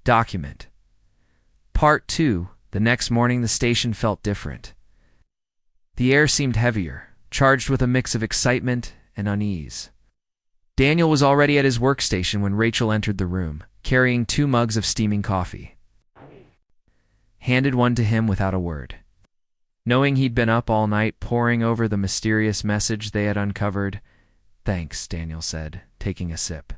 Document. Part 2. The next morning the station felt different. The air seemed heavier, charged with a mix of excitement and unease. Daniel was already at his workstation when Rachel entered the room, carrying 2 mugs of steaming coffee. Handed one to him without a word. Knowing he'd been up all night poring over the mysterious message they had uncovered. "Thanks," Daniel said, taking a sip.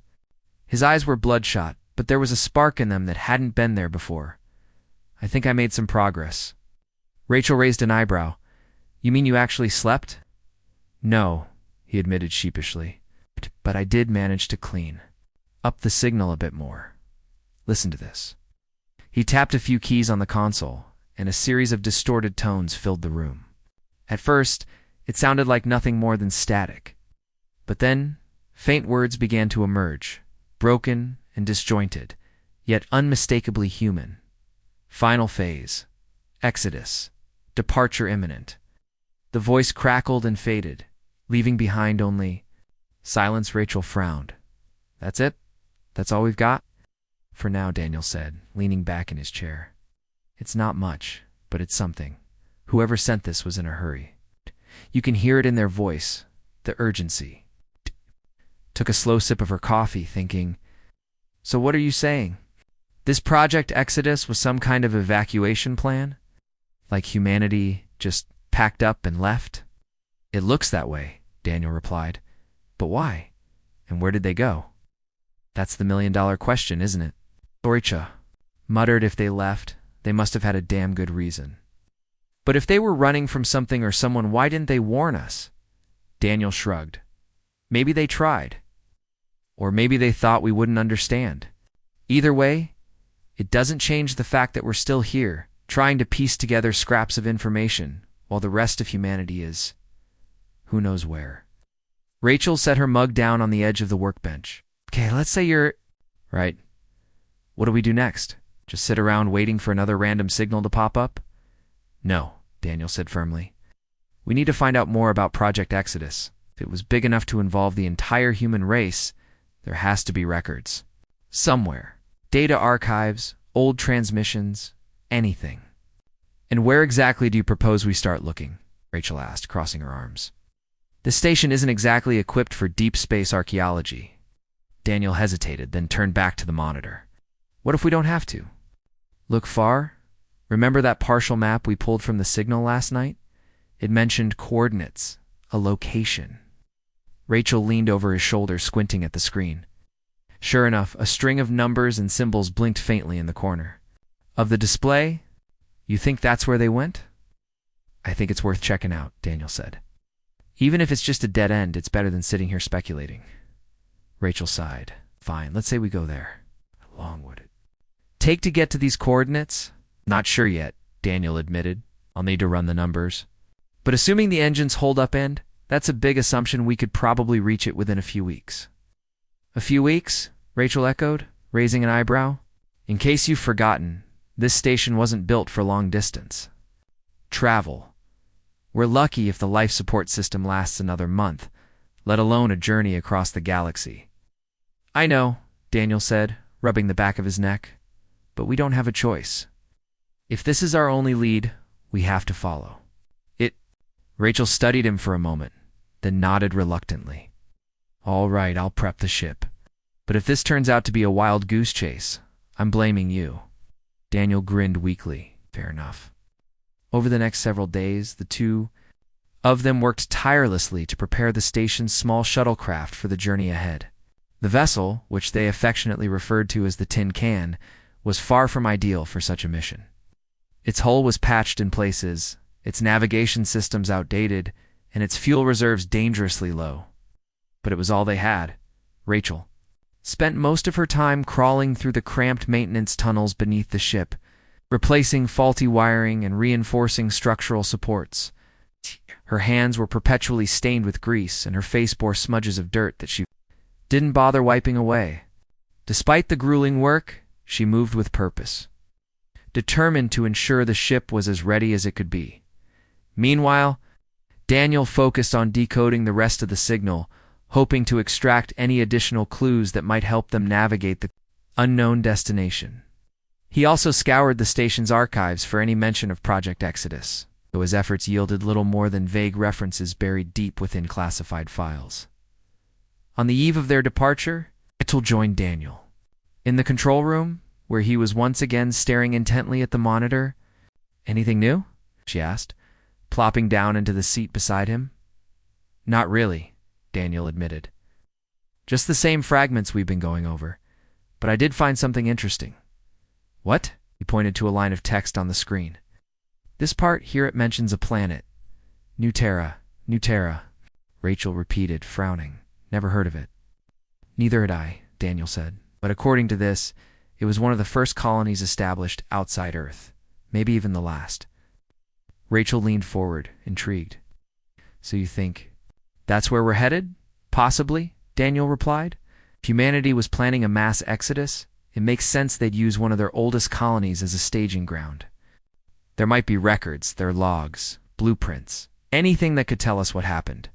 His eyes were bloodshot, but there was a spark in them that hadn't been there before. "I think I made some progress." Rachel raised an eyebrow. "You mean you actually slept?" "No," he admitted sheepishly. "But I did manage to clean up the signal a bit more. Listen to this." He tapped a few keys on the console, and a series of distorted tones filled the room. At first, it sounded like nothing more than static. But then, faint words began to emerge, broken and disjointed, yet unmistakably human. Final phase. Exodus. Departure imminent. The voice crackled and faded, leaving behind only silence. Rachel frowned. "That's it? That's all we've got?" "For now," Daniel said, leaning back in his chair. "It's not much, but it's something. Whoever sent this was in a hurry. You can hear it in their voice, the urgency." Took a slow sip of her coffee, thinking, "So what are you saying? This Project Exodus was some kind of evacuation plan? Like humanity just packed up and left?" "It looks that way," Daniel replied. "But why? And where did they go?" "That's the million-dollar question, isn't it?" Oricha muttered. "If they left, they must have had a damn good reason. But if they were running from something or someone, why didn't they warn us?" Daniel shrugged. "Maybe they tried. Or maybe they thought we wouldn't understand. Either way, it doesn't change the fact that we're still here, trying to piece together scraps of information, while the rest of humanity is who knows where." Rachel set her mug down on the edge of the workbench. "Okay, let's say you're right. What do we do next? Just sit around waiting for another random signal to pop up?" "No," Daniel said firmly. "We need to find out more about Project Exodus. If it was big enough to involve the entire human race, there has to be records. Somewhere. Data archives, old transmissions, anything." "And where exactly do you propose we start looking?" Rachel asked, crossing her arms. "The station isn't exactly equipped for deep space archaeology." Daniel hesitated, then turned back to the monitor. "What if we don't have to? Look far? Remember that partial map we pulled from the signal last night? It mentioned coordinates, a location." Rachel leaned over his shoulder, squinting at the screen. Sure enough, a string of numbers and symbols blinked faintly in the corner of the display. "You think that's where they went?" "I think it's worth checking out," Daniel said. "Even if it's just a dead end, it's better than sitting here speculating." Rachel sighed. "Fine, let's say we go there. How long would it take to get to these coordinates?" "Not sure yet," Daniel admitted. "I'll need to run the numbers. But assuming the engines hold up end, that's a big assumption. We could probably reach it within a few weeks." "A few weeks?" Rachel echoed, raising an eyebrow. "In case you've forgotten, this station wasn't built for long distance travel. We're lucky if the life support system lasts another month, let alone a journey across the galaxy." "I know," Daniel said, rubbing the back of his neck. "But we don't have a choice. If this is our only lead, we have to follow it." Rachel studied him for a moment, then nodded reluctantly. "All right, I'll prep the ship. But if this turns out to be a wild goose chase, I'm blaming you." Daniel grinned weakly. "Fair enough." Over the next several days, the two of them worked tirelessly to prepare the station's small shuttlecraft for the journey ahead. The vessel, which they affectionately referred to as the Tin Can, was far from ideal for such a mission. Its hull was patched in places, its navigation systems outdated, and its fuel reserves dangerously low. But it was all they had. Rachel spent most of her time crawling through the cramped maintenance tunnels beneath the ship, replacing faulty wiring and reinforcing structural supports. Her hands were perpetually stained with grease, and her face bore smudges of dirt that she didn't bother wiping away. Despite the grueling work, she moved with purpose, determined to ensure the ship was as ready as it could be. Meanwhile, Daniel focused on decoding the rest of the signal, hoping to extract any additional clues that might help them navigate the unknown destination. He also scoured the station's archives for any mention of Project Exodus, though his efforts yielded little more than vague references buried deep within classified files. On the eve of their departure, Rachel joined Daniel. In the control room, where he was once again staring intently at the monitor. "Anything new?" she asked, plopping down into the seat beside him. "Not really," Daniel admitted. "Just the same fragments we've been going over. But I did find something interesting." "What?" He pointed to a line of text on the screen. "This part here, it mentions a planet. New Terra, Rachel repeated, frowning. "Never heard of it." "Neither had I," Daniel said. "But according to this, it was one of the first colonies established outside Earth. Maybe even the last." Rachel leaned forward, intrigued. "So you think that's where we're headed?" "Possibly," Daniel replied. "If humanity was planning a mass exodus, it makes sense they'd use one of their oldest colonies as a staging ground. There might be records, their logs, blueprints, anything that could tell us what happened."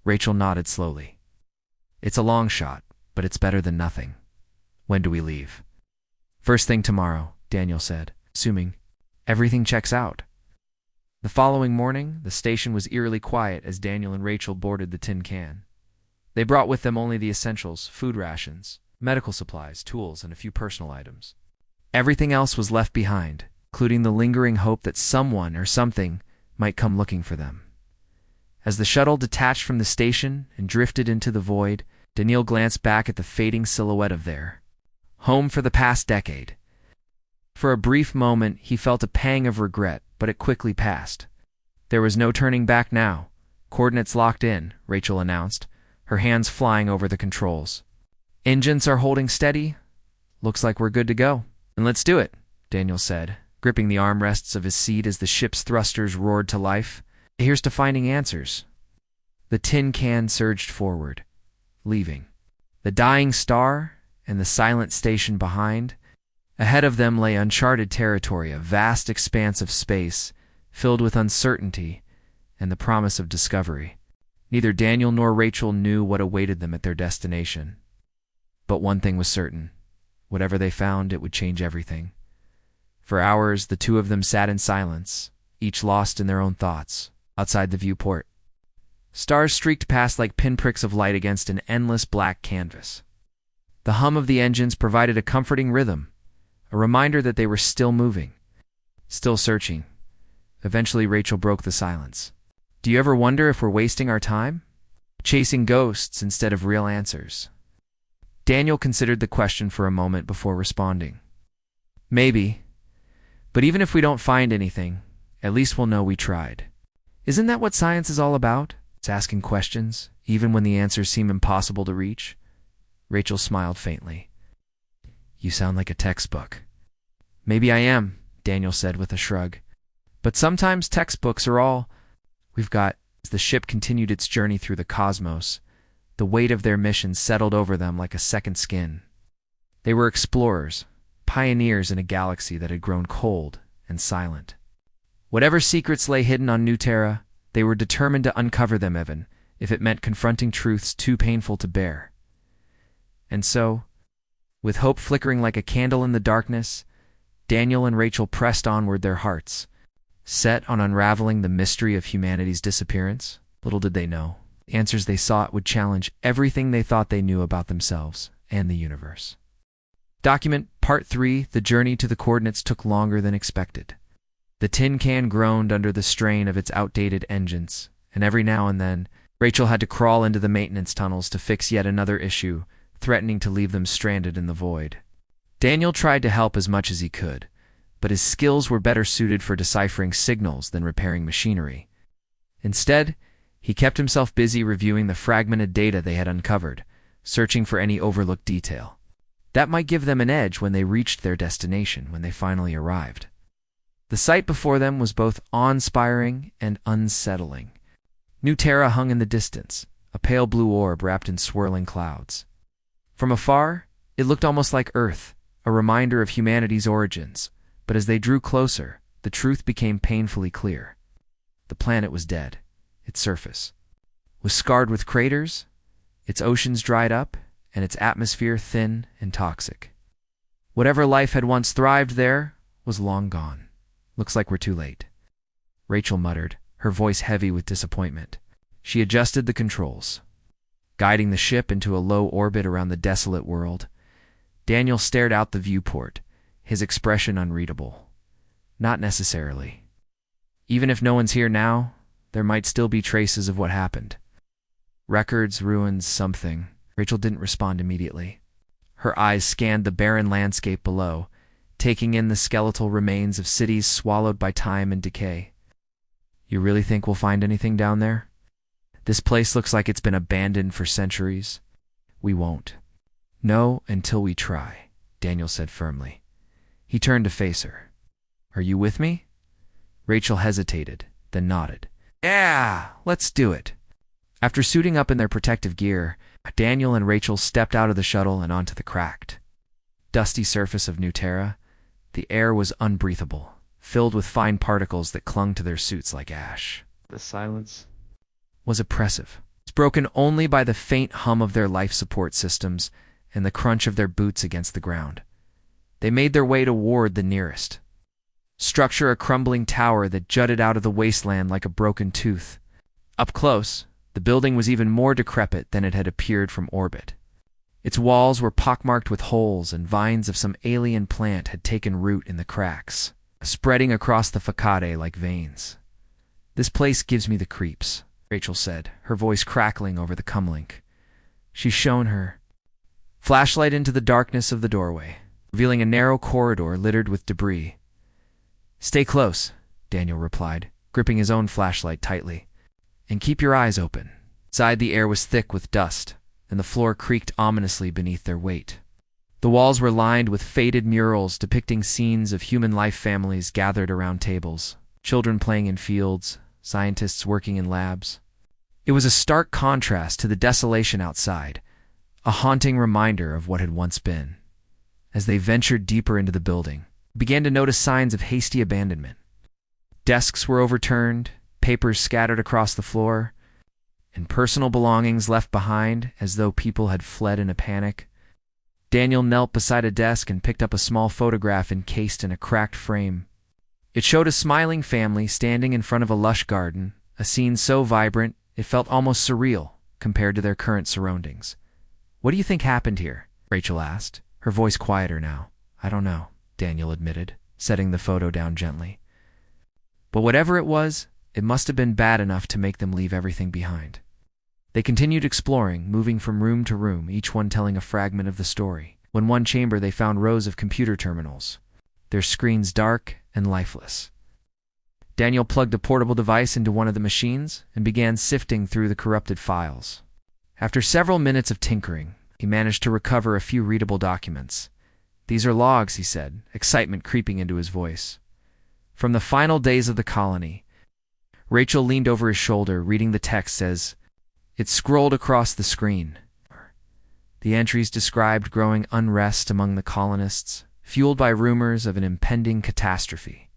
Rachel nodded slowly. "It's a long shot, but it's better than nothing. When do we leave?" "First thing tomorrow," Daniel said, assuming everything checks out. The following morning, the station was eerily quiet as Daniel and Rachel boarded the tin can. They brought with them only the essentials: food rations, medical supplies, tools, and a few personal items. Everything else was left behind, including the lingering hope that someone or something might come looking for them. As the shuttle detached from the station and drifted into the void, Daniel glanced back at the fading silhouette of their home for the past decade. For a brief moment, he felt a pang of regret, but it quickly passed. There was no turning back now. "Coordinates locked in," Rachel announced, her hands flying over the controls. "Engines are holding steady. Looks like we're good to go." "And let's do it," Daniel said, gripping the armrests of his seat as the ship's thrusters roared to life. "Here's to finding answers." The tin can surged forward, leaving the dying star and the silent station behind. Ahead of them lay uncharted territory, a vast expanse of space, filled with uncertainty and the promise of discovery. Neither Daniel nor Rachel knew what awaited them at their destination. But one thing was certain. Whatever they found, it would change everything. For hours, the two of them sat in silence, each lost in their own thoughts, outside the viewport. Stars streaked past like pinpricks of light against an endless black canvas. The hum of the engines provided a comforting rhythm, a reminder that they were still moving, still searching. Eventually, Rachel broke the silence. "Do you ever wonder if we're wasting our time? Chasing ghosts instead of real answers?" Daniel considered the question for a moment before responding. "Maybe. But even if we don't find anything, at least we'll know we tried. Isn't that what science is all about? It's asking questions, even when the answers seem impossible to reach." Rachel smiled faintly. "You sound like a textbook." "Maybe I am," Daniel said with a shrug. "But sometimes textbooks are all we've got." As the ship continued its journey through the cosmos, the weight of their mission settled over them like a second skin. They were explorers, pioneers in a galaxy that had grown cold and silent. Whatever secrets lay hidden on New Terra, they were determined to uncover them, even if it meant confronting truths too painful to bear. And so, with hope flickering like a candle in the darkness, Daniel and Rachel pressed onward, their hearts set on unraveling the mystery of humanity's disappearance. Little did they know, the answers they sought would challenge everything they thought they knew about themselves and the universe. Document Part 3: The journey to the coordinates took longer than expected. The tin can groaned under the strain of its outdated engines, and every now and then, Rachel had to crawl into the maintenance tunnels to fix yet another issue, threatening to leave them stranded in the void. Daniel tried to help as much as he could, but his skills were better suited for deciphering signals than repairing machinery. Instead, he kept himself busy reviewing the fragmented data they had uncovered, searching for any overlooked detail. That might give them an edge when they reached their destination, when they finally arrived. The sight before them was both awe-inspiring and unsettling. New Terra hung in the distance, a pale blue orb wrapped in swirling clouds. From afar, it looked almost like Earth, a reminder of humanity's origins, but as they drew closer, the truth became painfully clear. The planet was dead. Its surface was scarred with craters, its oceans dried up, and its atmosphere thin and toxic. Whatever life had once thrived there was long gone. Looks like we're too late. Rachel muttered, her voice heavy with disappointment. She adjusted the controls, guiding the ship into a low orbit around the desolate world. Daniel stared out the viewport, his expression unreadable. Not necessarily. Even if no one's here now, there might still be traces of what happened. Records, ruins, something. Rachel didn't respond immediately. Her eyes scanned the barren landscape below, taking in the skeletal remains of cities swallowed by time and decay. You really think we'll find anything down there? This place looks like it's been abandoned for centuries. We won't. No, until we try, Daniel said firmly. He turned to face her. Are you with me? Rachel hesitated, then nodded. Yeah, let's do it. After suiting up in their protective gear, Daniel and Rachel stepped out of the shuttle and onto the cracked, dusty surface of New Terra. The air was unbreathable, filled with fine particles that clung to their suits like ash. The silence was oppressive. It's broken only by the faint hum of their life support systems and the crunch of their boots against the ground. They made their way toward the nearest structure, a crumbling tower that jutted out of the wasteland like a broken tooth. Up close, the building was even more decrepit than it had appeared from orbit. Its walls were pockmarked with holes, and vines of some alien plant had taken root in the cracks, spreading across the facade like veins. This place gives me the creeps, Rachel said, her voice crackling over the comlink. She shone her flashlight into the darkness of the doorway, revealing a narrow corridor littered with debris. Stay close, Daniel replied, gripping his own flashlight tightly. And keep your eyes open. Inside, the air was thick with dust, and the floor creaked ominously beneath their weight. The walls were lined with faded murals depicting scenes of human life, families gathered around tables, children playing in fields, scientists working in labs. It was a stark contrast to the desolation outside, a haunting reminder of what had once been. As they ventured deeper into the building, they began to notice signs of hasty abandonment. Desks were overturned, papers scattered across the floor, and personal belongings left behind as though people had fled in a panic. Daniel knelt beside a desk and picked up a small photograph encased in a cracked frame. It showed a smiling family standing in front of a lush garden, a scene so vibrant it felt almost surreal compared to their current surroundings. What do you think happened here? Rachel asked, her voice quieter now. I don't know, Daniel admitted, setting the photo down gently. But whatever it was, it must have been bad enough to make them leave everything behind. They continued exploring, moving from room to room, each one telling a fragment of the story. In one chamber they found rows of computer terminals, their screens dark and lifeless. Daniel plugged a portable device into one of the machines and began sifting through the corrupted files. After several minutes of tinkering, he managed to recover a few readable documents. These are logs, he said, excitement creeping into his voice. From the final days of the colony. Rachel leaned over his shoulder, reading the text as it scrolled across the screen. The entries described growing unrest among the colonists, fueled by rumors of an impending catastrophe.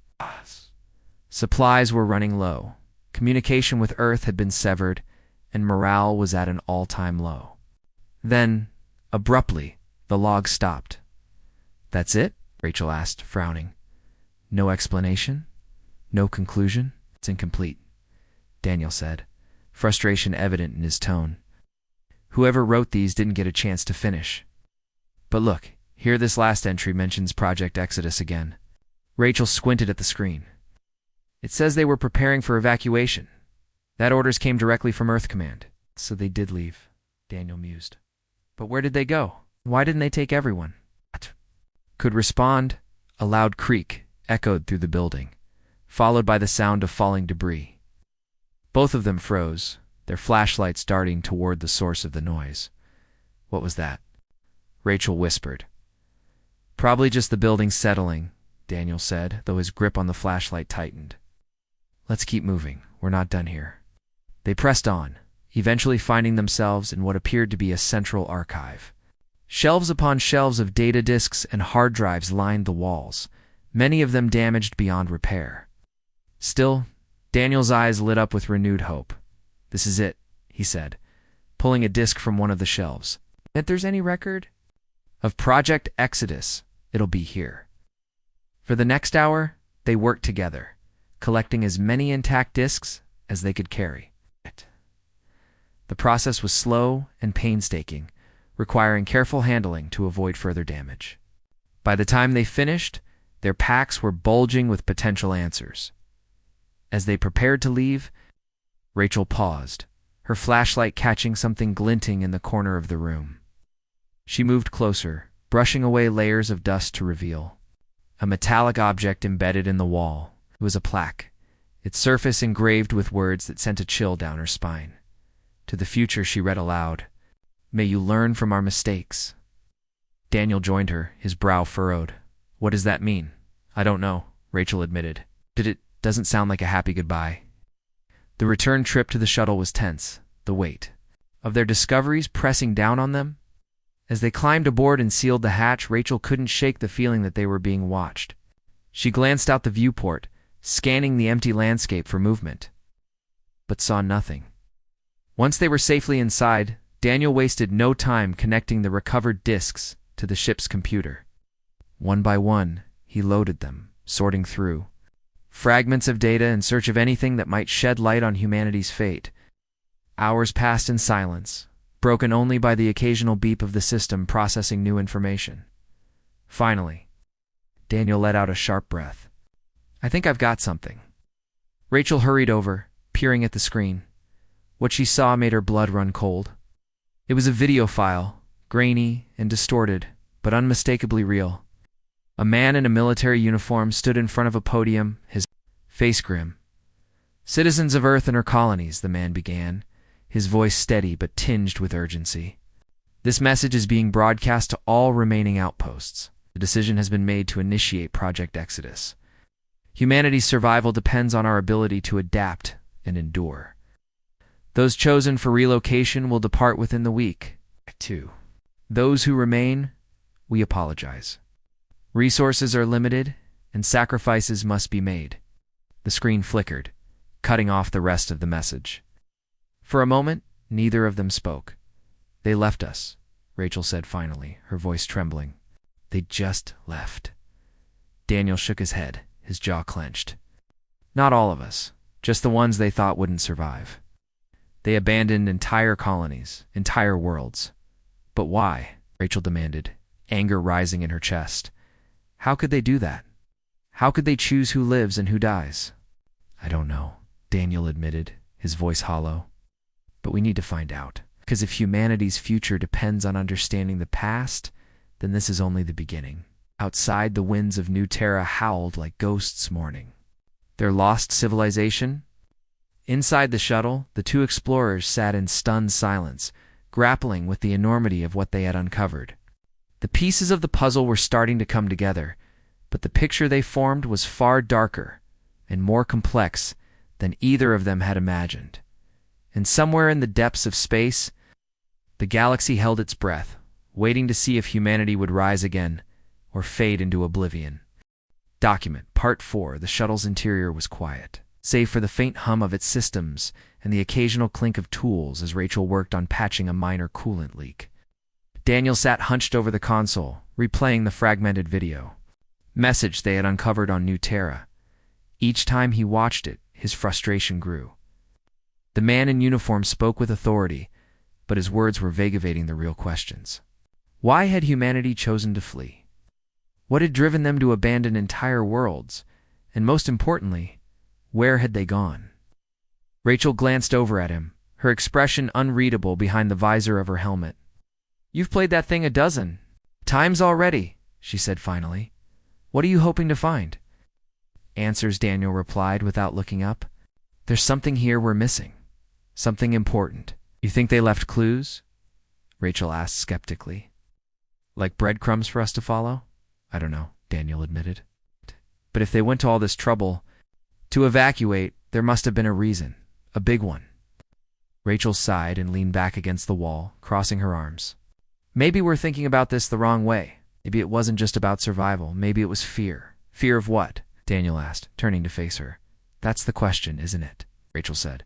Supplies were running low, communication with Earth had been severed, and morale was at an all-time low. Then, abruptly, the log stopped. That's it? Rachel asked, frowning. No explanation? No conclusion? It's incomplete, Daniel said, frustration evident in his tone. Whoever wrote these didn't get a chance to finish. But look, here this last entry mentions Project Exodus again. Rachel squinted at the screen. It says they were preparing for evacuation. That orders came directly from Earth Command. So they did leave, Daniel mused. But where did they go? Why didn't they take everyone? Could respond. A loud creak echoed through the building, followed by the sound of falling debris. Both of them froze, their flashlights darting toward the source of the noise. What was that? Rachel whispered. Probably just the building settling, Daniel said, though his grip on the flashlight tightened. Let's keep moving. We're not done here. They pressed on, eventually finding themselves in what appeared to be a central archive. Shelves upon shelves of data disks and hard drives lined the walls, many of them damaged beyond repair. Still, Daniel's eyes lit up with renewed hope. This is it, he said, pulling a disk from one of the shelves. If there's any record of Project Exodus, It'll be here. For the next hour, they worked together, collecting as many intact disks as they could carry. The process was slow and painstaking, requiring careful handling to avoid further damage. By the time they finished, their packs were bulging with potential answers. As they prepared to leave, Rachel paused, her flashlight catching something glinting in the corner of the room. She moved closer, brushing away layers of dust to reveal a metallic object embedded in the wall. It was a plaque, its surface engraved with words that sent a chill down her spine. To the future, she read aloud, "May you learn from our mistakes." Daniel joined her, his brow furrowed. "What does that mean?" "I don't know," Rachel admitted. "It doesn't sound like a happy goodbye." The return trip to the shuttle was tense, the weight of their discoveries pressing down on them. As they climbed aboard and sealed the hatch, Rachel couldn't shake the feeling that they were being watched. She glanced out the viewport, scanning the empty landscape for movement, but saw nothing. Once they were safely inside, Daniel wasted no time connecting the recovered disks to the ship's computer. One by one, he loaded them, sorting through fragments of data in search of anything that might shed light on humanity's fate. Hours passed in silence, broken only by the occasional beep of the system processing new information. Finally, Daniel let out a sharp breath. "I think I've got something." Rachel hurried over, peering at the screen. What she saw made her blood run cold. It was a video file, grainy and distorted, but unmistakably real. A man in a military uniform stood in front of a podium, his face grim. "Citizens of Earth and her colonies," the man began, his voice steady but tinged with urgency. "This message is being broadcast to all remaining outposts. The decision has been made to initiate Project Exodus. Humanity's survival depends on our ability to adapt and endure. Those chosen for relocation will depart within the week. 2. Those who remain, we apologize. Resources are limited, and sacrifices must be made." The screen flickered, cutting off the rest of the message. For a moment, neither of them spoke. "They left us," Rachel said finally, her voice trembling. "They just left." Daniel shook his head, his jaw clenched. "Not all of us, just the ones they thought wouldn't survive. They abandoned entire colonies, entire worlds." "But why?" Rachel demanded, anger rising in her chest. "How could they do that? How could they choose who lives and who dies?" "I don't know," Daniel admitted, his voice hollow. "But we need to find out. Because if humanity's future depends on understanding the past, then this is only the beginning." Outside, the winds of New Terra howled like ghosts mourning. Their lost civilization? Inside the shuttle, the two explorers sat in stunned silence, grappling with the enormity of what they had uncovered. The pieces of the puzzle were starting to come together, but the picture they formed was far darker and more complex than either of them had imagined. And somewhere in the depths of space, the galaxy held its breath, waiting to see if humanity would rise again or fade into oblivion. Document Part 4. The shuttle's interior was quiet, save for the faint hum of its systems and the occasional clink of tools as Rachel worked on patching a minor coolant leak. Daniel sat hunched over the console, replaying the fragmented video. Message they had uncovered on New Terra. Each time he watched it, his frustration grew. The man in uniform spoke with authority, but his words were vague, evading the real questions. Why had humanity chosen to flee? What had driven them to abandon entire worlds? And most importantly, where had they gone? Rachel glanced over at him, her expression unreadable behind the visor of her helmet. "You've played that thing a dozen times already," she said finally. "What are you hoping to find?" "Answers," Daniel replied without looking up. "There's something here we're missing. Something important." "You think they left clues?" Rachel asked skeptically. "Like breadcrumbs for us to follow?" "I don't know," Daniel admitted. "But if they went to all this trouble to evacuate, there must have been a reason, a big one." Rachel sighed and leaned back against the wall, crossing her arms. "Maybe we're thinking about this the wrong way. Maybe it wasn't just about survival. Maybe it was fear." "Fear of what?" Daniel asked, turning to face her. "That's the question, isn't it?" Rachel said.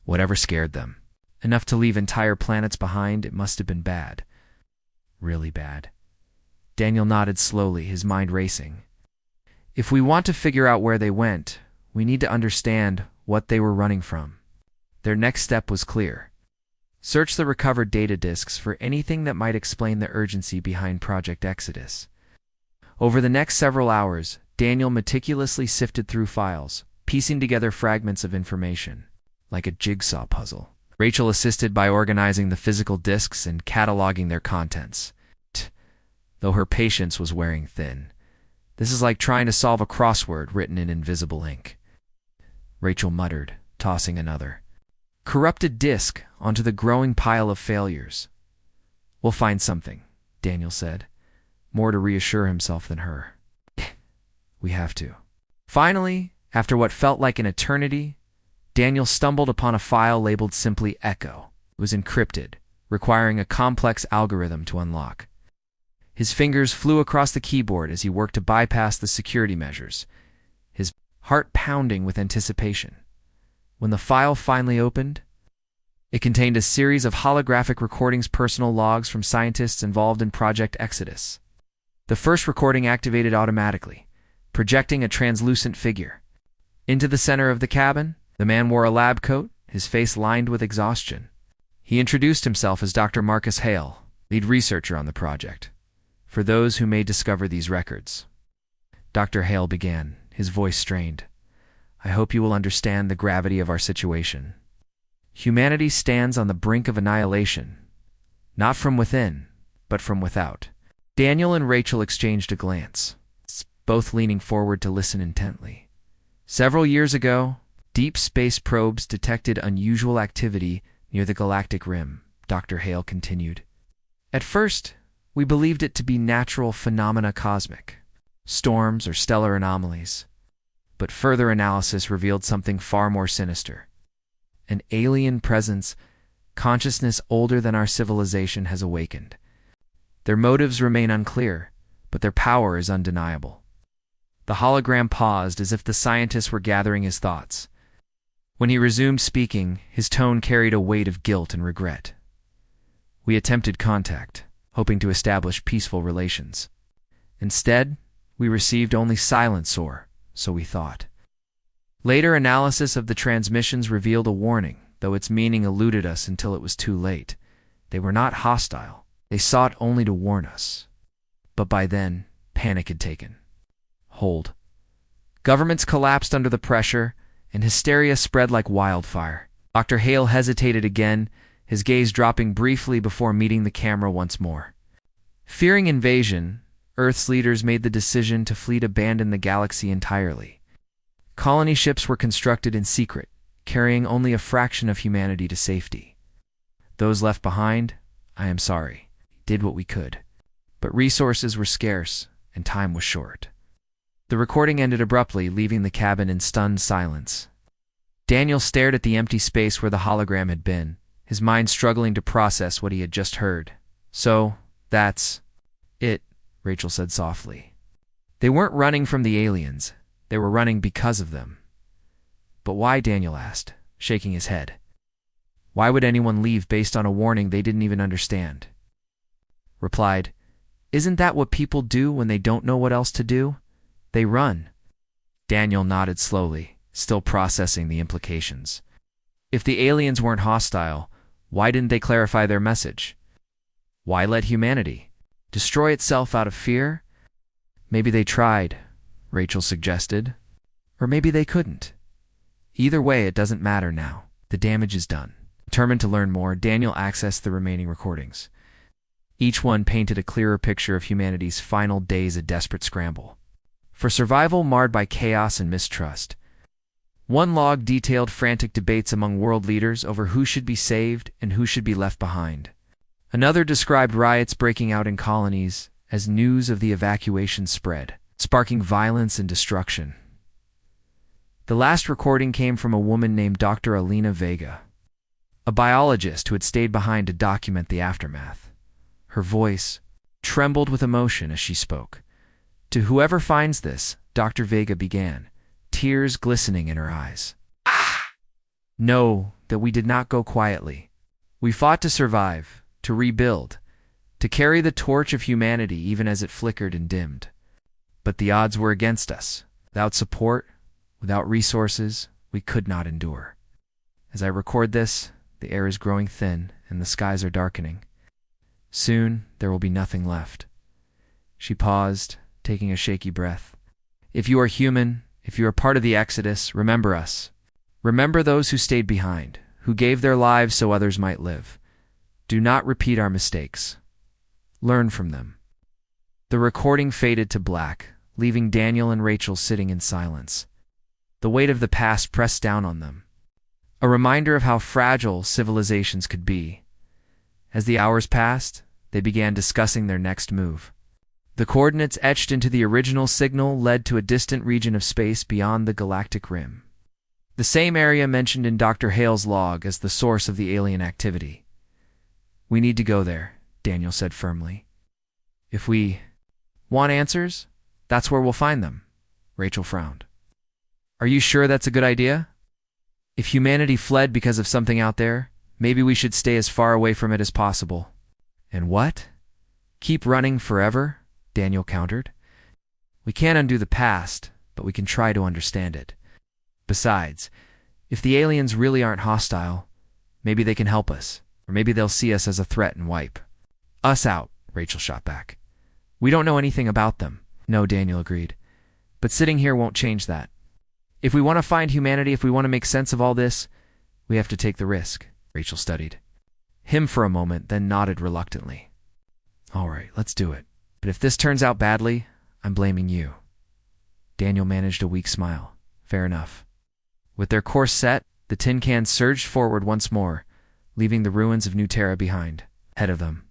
"Whatever scared them. Enough to leave entire planets behind, it must have been bad. Really bad." Daniel nodded slowly, his mind racing. If we want to figure out where they went, we need to understand what they were running from. Their next step was clear. Search the recovered data disks for anything that might explain the urgency behind Project Exodus. Over the next several hours, Daniel meticulously sifted through files, piecing together fragments of information, like a jigsaw puzzle. Rachel assisted by organizing the physical disks and cataloging their contents. Though her patience was wearing thin. This is like trying to solve a crossword written in invisible ink. Rachel muttered, tossing another corrupted disk onto the growing pile of failures. We'll find something, Daniel said, more to reassure himself than her. We have to. Finally, after what felt like an eternity, Daniel stumbled upon a file labeled simply Echo. It was encrypted, requiring a complex algorithm to unlock. His fingers flew across the keyboard as he worked to bypass the security measures, his heart pounding with anticipation. When the file finally opened, it contained a series of holographic recordings, personal logs from scientists involved in Project Exodus. The first recording activated automatically, projecting a translucent figure. Into the center of the cabin, the man wore a lab coat, his face lined with exhaustion. He introduced himself as Dr. Marcus Hale, lead researcher on the project. For those who may discover these records. Dr. Hale began, his voice strained. I hope you will understand the gravity of our situation. Humanity stands on the brink of annihilation, not from within, but from without. Daniel and Rachel exchanged a glance, both leaning forward to listen intently. Several years ago, deep space probes detected unusual activity near the galactic rim, Dr. Hale continued. At first, we believed it to be natural phenomena cosmic, storms or stellar anomalies. But further analysis revealed something far more sinister. An alien presence, consciousness older than our civilization, has awakened. Their motives remain unclear, but their power is undeniable. The hologram paused as if the scientists were gathering his thoughts. When he resumed speaking, his tone carried a weight of guilt and regret. We attempted contact, hoping to establish peaceful relations. Instead, we received only silence, or so we thought. Later analysis of the transmissions revealed a warning, though its meaning eluded us until it was too late. They were not hostile. They sought only to warn us. But by then, panic had taken hold. Governments collapsed under the pressure, and hysteria spread like wildfire. Dr. Hale hesitated again, his gaze dropping briefly before meeting the camera once more. Fearing invasion, Earth's leaders made the decision to fleet abandon the galaxy entirely. Colony ships were constructed in secret, carrying only a fraction of humanity to safety. Those left behind, I am sorry, did what we could. But resources were scarce, and time was short. The recording ended abruptly, leaving the cabin in stunned silence. Daniel stared at the empty space where the hologram had been, his mind struggling to process what he had just heard. So, that's it, Rachel said softly. They weren't running from the aliens. They were running because of them. But why? Daniel asked, shaking his head. Why would anyone leave based on a warning they didn't even understand? Replied, Isn't that what people do when they don't know what else to do? They run. Daniel nodded slowly, still processing the implications. If the aliens weren't hostile, why didn't they clarify their message? Why let humanity destroy itself out of fear? Maybe they tried, Rachel suggested. Or maybe they couldn't. Either way, it doesn't matter now. The damage is done. Determined to learn more, Daniel accessed the remaining recordings. Each one painted a clearer picture of humanity's final days, a desperate scramble for survival marred by chaos and mistrust. One log detailed frantic debates among world leaders over who should be saved and who should be left behind. Another described riots breaking out in colonies as news of the evacuation spread, sparking violence and destruction. The last recording came from a woman named Dr. Alina Vega, a biologist who had stayed behind to document the aftermath. Her voice trembled with emotion as she spoke. To whoever finds this, Dr. Vega began, tears glistening in her eyes. Know that we did not go quietly. We fought to survive, to rebuild, to carry the torch of humanity even as it flickered and dimmed. But the odds were against us. Without support, without resources, we could not endure. As I record this, the air is growing thin and the skies are darkening. Soon, there will be nothing left. She paused, taking a shaky breath. If you are human, if you are part of the Exodus, remember us. Remember those who stayed behind, who gave their lives so others might live. Do not repeat our mistakes. Learn from them. The recording faded to black, leaving Daniel and Rachel sitting in silence. The weight of the past pressed down on them. A reminder of how fragile civilizations could be. As the hours passed, they began discussing their next move. The coordinates etched into the original signal led to a distant region of space beyond the galactic rim. The same area mentioned in Dr. Hale's log as the source of the alien activity. We need to go there, Daniel said firmly. If we want answers, that's where we'll find them, Rachel frowned. Are you sure that's a good idea? If humanity fled because of something out there, maybe we should stay as far away from it as possible. And what? Keep running forever? Daniel countered. We can't undo the past, but we can try to understand it. Besides, if the aliens really aren't hostile, maybe they can help us, or maybe they'll see us as a threat and wipe us out, Rachel shot back. We don't know anything about them. No, Daniel agreed. But sitting here won't change that. If we want to find humanity, if we want to make sense of all this, we have to take the risk, Rachel studied him for a moment, then nodded reluctantly. All right, let's do it. But if this turns out badly, I'm blaming you. Daniel managed a weak smile. Fair enough. With their course set, the tin cans surged forward once more, leaving the ruins of New Terra behind. Ahead of them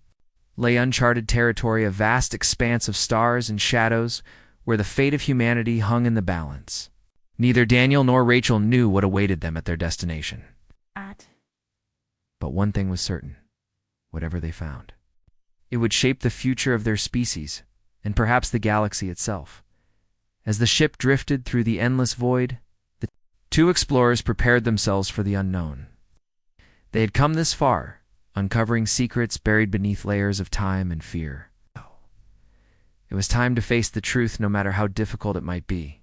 lay uncharted territory, a vast expanse of stars and shadows where the fate of humanity hung in the balance. Neither Daniel nor Rachel knew what awaited them at their destination. But one thing was certain. Whatever they found, it would shape the future of their species, and perhaps the galaxy itself. As the ship drifted through the endless void, the two explorers prepared themselves for the unknown. They had come this far, uncovering secrets buried beneath layers of time and fear. It was time to face the truth, no matter how difficult it might be.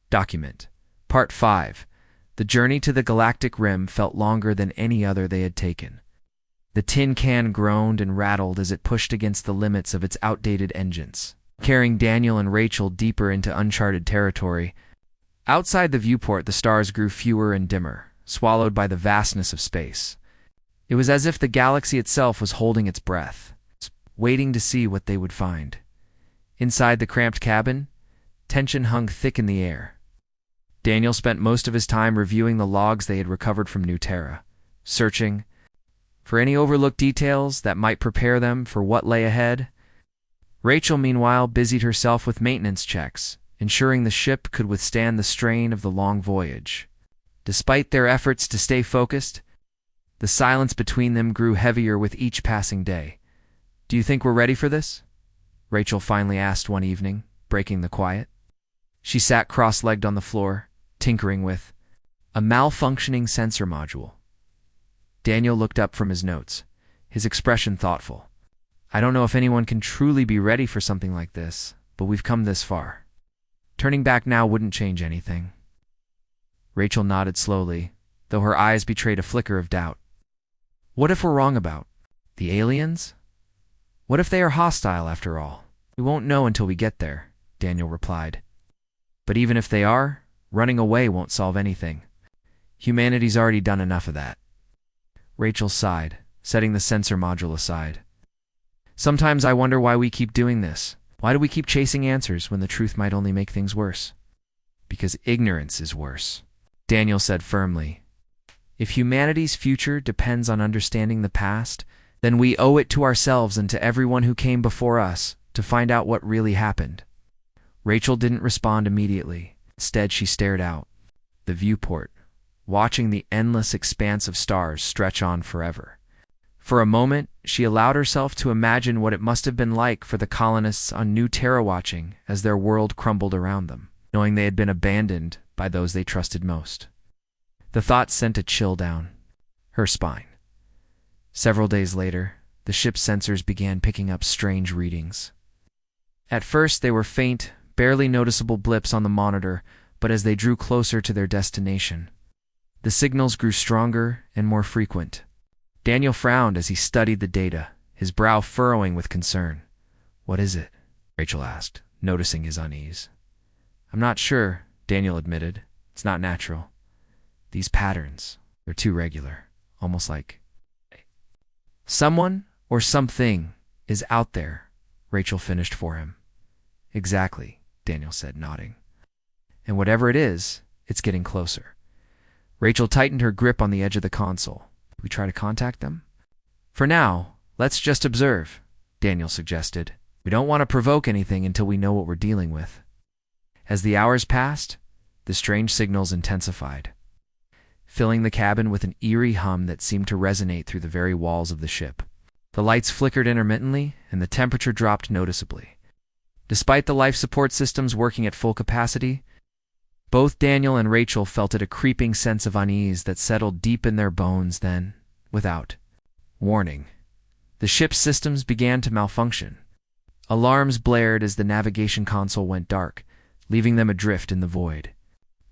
Document. Part 5. The journey to the galactic rim felt longer than any other they had taken. The tin can groaned and rattled as it pushed against the limits of its outdated engines, carrying Daniel and Rachel deeper into uncharted territory. Outside the viewport, the stars grew fewer and dimmer, swallowed by the vastness of space. It was as if the galaxy itself was holding its breath, waiting to see what they would find. Inside the cramped cabin, tension hung thick in the air. Daniel spent most of his time reviewing the logs they had recovered from New Terra, searching for any overlooked details that might prepare them for what lay ahead. Rachel, meanwhile, busied herself with maintenance checks, ensuring the ship could withstand the strain of the long voyage. Despite their efforts to stay focused, the silence between them grew heavier with each passing day. Do you think we're ready for this? Rachel finally asked one evening, breaking the quiet. She sat cross-legged on the floor, tinkering with a malfunctioning sensor module. Daniel looked up from his notes, his expression thoughtful. I don't know if anyone can truly be ready for something like this, but we've come this far. Turning back now wouldn't change anything. Rachel nodded slowly, though her eyes betrayed a flicker of doubt. What if we're wrong about the aliens? What if they are hostile after all? We won't know until we get there, Daniel replied. But even if they are, running away won't solve anything. Humanity's already done enough of that. Rachel sighed, setting the sensor module aside. Sometimes I wonder why we keep doing this. Why do we keep chasing answers when the truth might only make things worse? Because ignorance is worse, Daniel said firmly. If humanity's future depends on understanding the past, then we owe it to ourselves and to everyone who came before us to find out what really happened. Rachel didn't respond immediately. Instead, she stared out the viewport, watching the endless expanse of stars stretch on forever. For a moment, she allowed herself to imagine what it must have been like for the colonists on New Terra watching as their world crumbled around them, knowing they had been abandoned by those they trusted most. The thought sent a chill down her spine. Several days later, the ship's sensors began picking up strange readings. At first, they were faint, barely noticeable blips on the monitor, but as they drew closer to their destination, the signals grew stronger and more frequent. Daniel frowned as he studied the data, his brow furrowing with concern. "What is it?" Rachel asked, noticing his unease. "I'm not sure," Daniel admitted. "It's not natural. These patterns, they're too regular, almost like someone or something is out there," Rachel finished for him. "Exactly," Daniel said, nodding. "And whatever it is, it's getting closer." Rachel tightened her grip on the edge of the console. "We try to contact them?" "For now, let's just observe," Daniel suggested. "We don't want to provoke anything until we know what we're dealing with." As the hours passed, the strange signals intensified, filling the cabin with an eerie hum that seemed to resonate through the very walls of the ship. The lights flickered intermittently, and the temperature dropped noticeably. Despite the life support systems working at full capacity, both Daniel and Rachel felt a creeping sense of unease that settled deep in their bones. Then, without warning, the ship's systems began to malfunction. Alarms blared as the navigation console went dark, leaving them adrift in the void.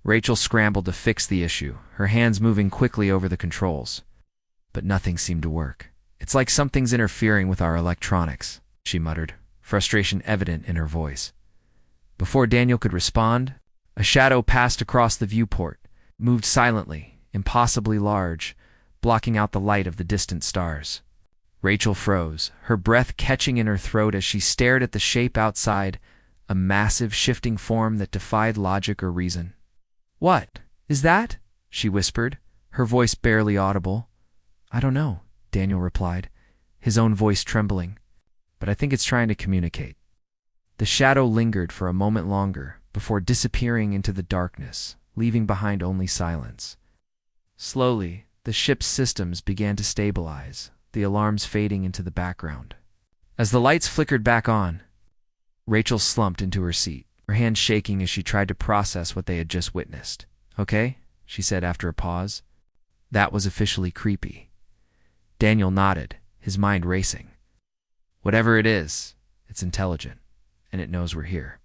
Rachel scrambled to fix the issue, her hands moving quickly over the controls. But nothing seemed to work. "It's like something's interfering with our electronics," she muttered, frustration evident in her voice. Before Daniel could respond, a shadow passed across the viewport, moved silently, impossibly large, blocking out the light of the distant stars. Rachel froze, her breath catching in her throat as she stared at the shape outside, a massive, shifting form that defied logic or reason. "What is that?" she whispered, her voice barely audible. "I don't know," Daniel replied, his own voice trembling, "but I think it's trying to communicate." The shadow lingered for a moment longer before disappearing into the darkness, leaving behind only silence. Slowly, the ship's systems began to stabilize, the alarms fading into the background. As the lights flickered back on, Rachel slumped into her seat, her hands shaking as she tried to process what they had just witnessed. "Okay," she said after a pause. That was officially creepy. Daniel nodded, his mind racing. "Whatever it is, it's intelligent, and it knows we're here."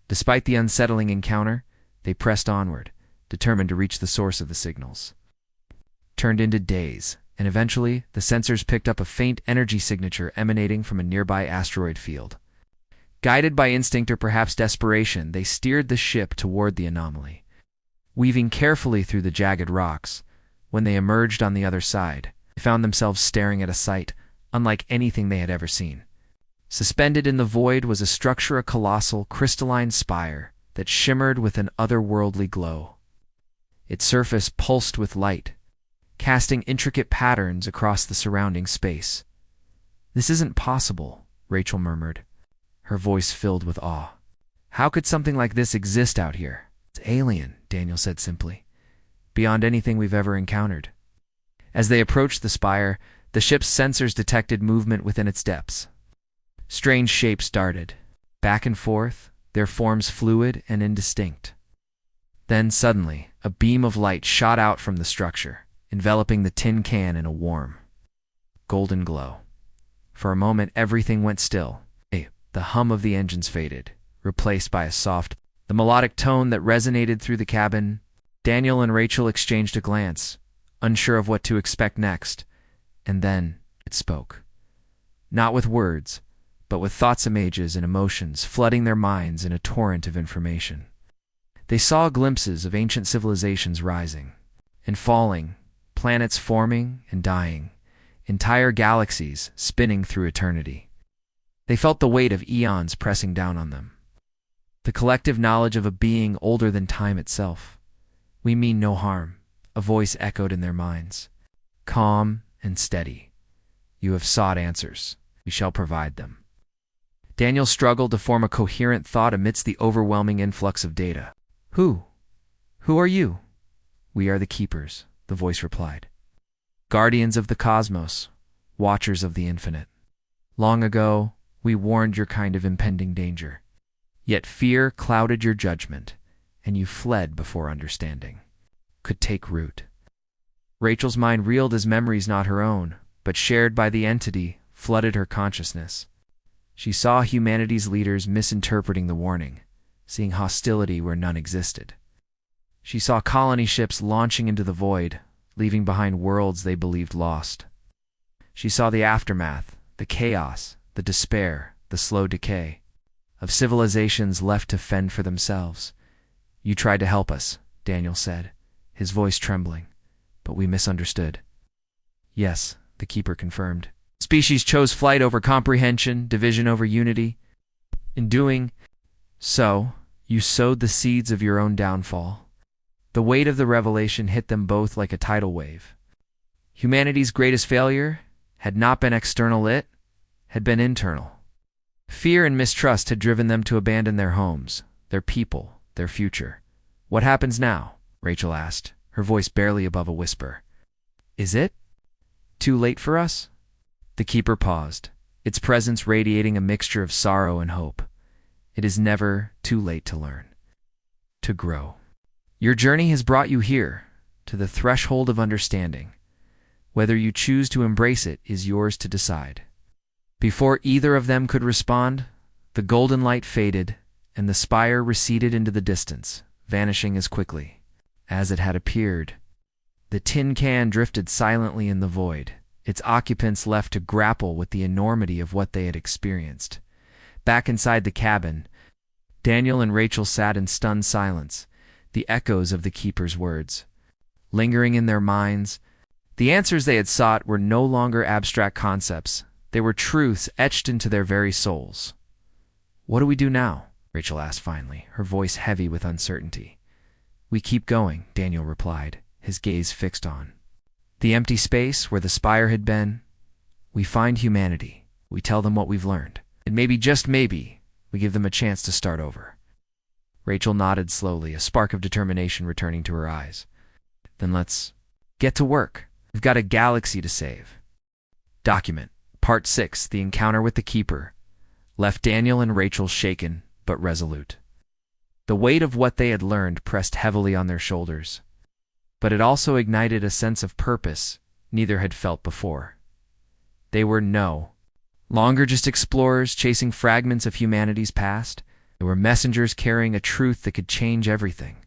Despite the unsettling encounter, they pressed onward, determined to reach the source of the signals. Turned into days, and eventually the sensors picked up a faint energy signature emanating from a nearby asteroid field. Guided by instinct or perhaps desperation, they steered the ship toward the anomaly. Weaving carefully through the jagged rocks, when they emerged on the other side, they found themselves staring at a sight unlike anything they had ever seen. Suspended in the void was a colossal, crystalline spire that shimmered with an otherworldly glow. Its surface pulsed with light, casting intricate patterns across the surrounding space. "This isn't possible," Rachel murmured, her voice filled with awe. "How could something like this exist out here?" "It's alien," Daniel said simply, "beyond anything we've ever encountered." As they approached the spire, the ship's sensors detected movement within its depths. Strange shapes darted, back and forth, their forms fluid and indistinct. Then suddenly, a beam of light shot out from the structure, enveloping the tin can in a warm, golden glow. For a moment, everything went still. The hum of the engines faded, replaced by the melodic tone that resonated through the cabin. Daniel and Rachel exchanged a glance, unsure of what to expect next, and then it spoke. Not with words, but with thoughts, images, and emotions flooding their minds in a torrent of information. They saw glimpses of ancient civilizations rising and falling, planets forming and dying, entire galaxies spinning through eternity. They felt the weight of eons pressing down on them. The collective knowledge of a being older than time itself. "We mean no harm," a voice echoed in their minds. Calm and steady. "You have sought answers. We shall provide them." Daniel struggled to form a coherent thought amidst the overwhelming influx of data. Who are you?" "We are the Keepers," the voice replied. "Guardians of the cosmos, watchers of the infinite. Long ago, we warned your kind of impending danger. Yet fear clouded your judgment, and you fled before understanding could take root." Rachel's mind reeled as memories not her own, but shared by the entity, flooded her consciousness. She saw humanity's leaders misinterpreting the warning, seeing hostility where none existed. She saw colony ships launching into the void, leaving behind worlds they believed lost. She saw the aftermath, the chaos, the despair, the slow decay of civilizations left to fend for themselves. "You tried to help us," Daniel said, his voice trembling, "but we misunderstood." "Yes," the Keeper confirmed. "Species chose flight over comprehension, division over unity. In doing so, you sowed the seeds of your own downfall." The weight of the revelation hit them both like a tidal wave. Humanity's greatest failure had not been external, it had been internal. Fear and mistrust had driven them to abandon their homes, their people, their future. "What happens now?" Rachel asked, her voice barely above a whisper. "Is it too late for us?" The Keeper paused, its presence radiating a mixture of sorrow and hope. "It is never too late to learn, to grow. Your journey has brought you here, to the threshold of understanding. Whether you choose to embrace it is yours to decide." Before either of them could respond, the golden light faded, and the spire receded into the distance, vanishing as quickly as it had appeared. The tin can drifted silently in the void, its occupants left to grapple with the enormity of what they had experienced. Back inside the cabin, Daniel and Rachel sat in stunned silence, the echoes of the Keeper's words lingering in their minds. The answers they had sought were no longer abstract concepts. They were truths etched into their very souls. "What do we do now?" Rachel asked finally, her voice heavy with uncertainty. "We keep going," Daniel replied, his gaze fixed on the empty space where the spire had been. "We find humanity. We tell them what we've learned. And maybe, just maybe, we give them a chance to start over." Rachel nodded slowly, a spark of determination returning to her eyes. "Then let's get to work. We've got a galaxy to save." Document Part 6, The Encounter with the Keeper, left Daniel and Rachel shaken but resolute. The weight of what they had learned pressed heavily on their shoulders, but it also ignited a sense of purpose neither had felt before. They were no longer just explorers chasing fragments of humanity's past. They were messengers carrying a truth that could change everything.